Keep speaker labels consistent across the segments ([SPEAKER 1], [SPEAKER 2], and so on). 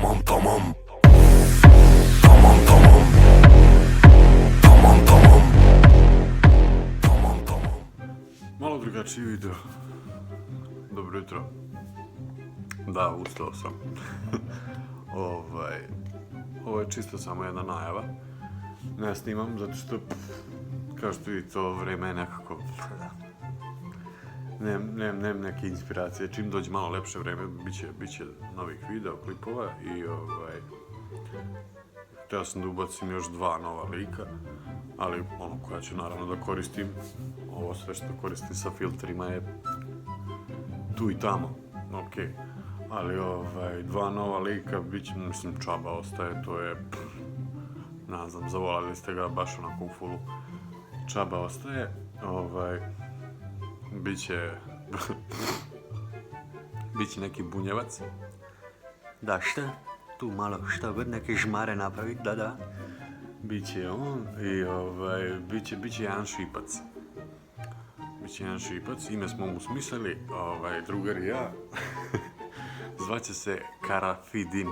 [SPEAKER 1] Tamam tamam. Tamam tamam. Tamam tamam. Tamam tamam.
[SPEAKER 2] Malo drugačiji video. Dobro jutro. Da, ustao sam. Ovo je čisto samo jedna najava. Ne snimam zato što, kao što vidite, ovo vreme je nekako... Nemam neke inspiracije. Čim dođe malo lepše vreme, bit će novih video, klipova i hteo sam da ubacim još 2 nova lika, ali ono koja ću naravno da koristim, ovo sve što koristim sa filtrima je tu i tamo, okej. Ali 2 nova lika bit će, mislim, Čaba ostaje, to je, ne znam, zavolali ste ga baš onako u fullu. Čaba ostaje, biće neki bunjevac. Da, šta? Tu malo šta god, neke žmare napravi, da. Biće on i biće jedan šipac. Biće jedan šipac, ime smo mu smislili, drugar i ja. Zvaće se Karafidin.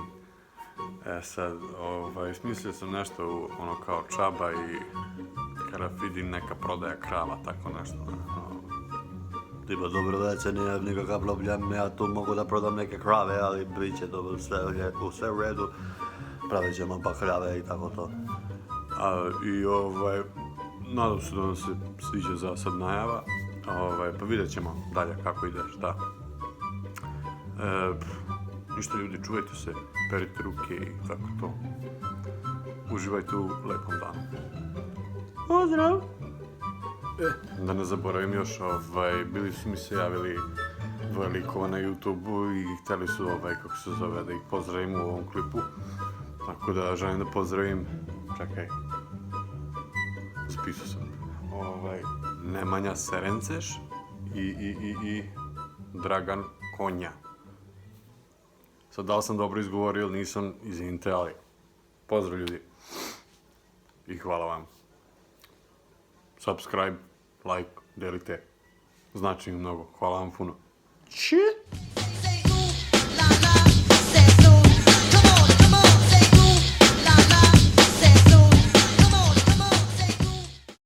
[SPEAKER 2] Sad, smislio sam nešto ono kao Čaba i Karafidin, neka prodaja krava, tako nešto. Tipa, dobro večer, nije nikakav problem, ja tu mogu da prodam neke krave, ali bit će to sve u redu. Pravit ćemo pa krave i tako to. Nadam se da vam se sviđa za sad najava, pa vidjet ćemo dalje kako ide, šta. Ništa ljudi, čuvajte se, perite ruke i tako to. Uživajte u lepom danu. Pozdrav! Da ne zaboravim još, bili su mi se javili 2 likova na YouTube-u i hteli su, kako se zove, da ih pozdravim u ovom klipu. Tako da želim da pozdravim, čekaj, spisao sam, Nemanja Serenceš i Dragan Konja. Sad, da li sam dobro izgovorio ili nisam, izvinite, ali pozdrav ljudi i hvala vam. Subscribe, like, delite, znači mi mnogo, hvala vam puno. Če?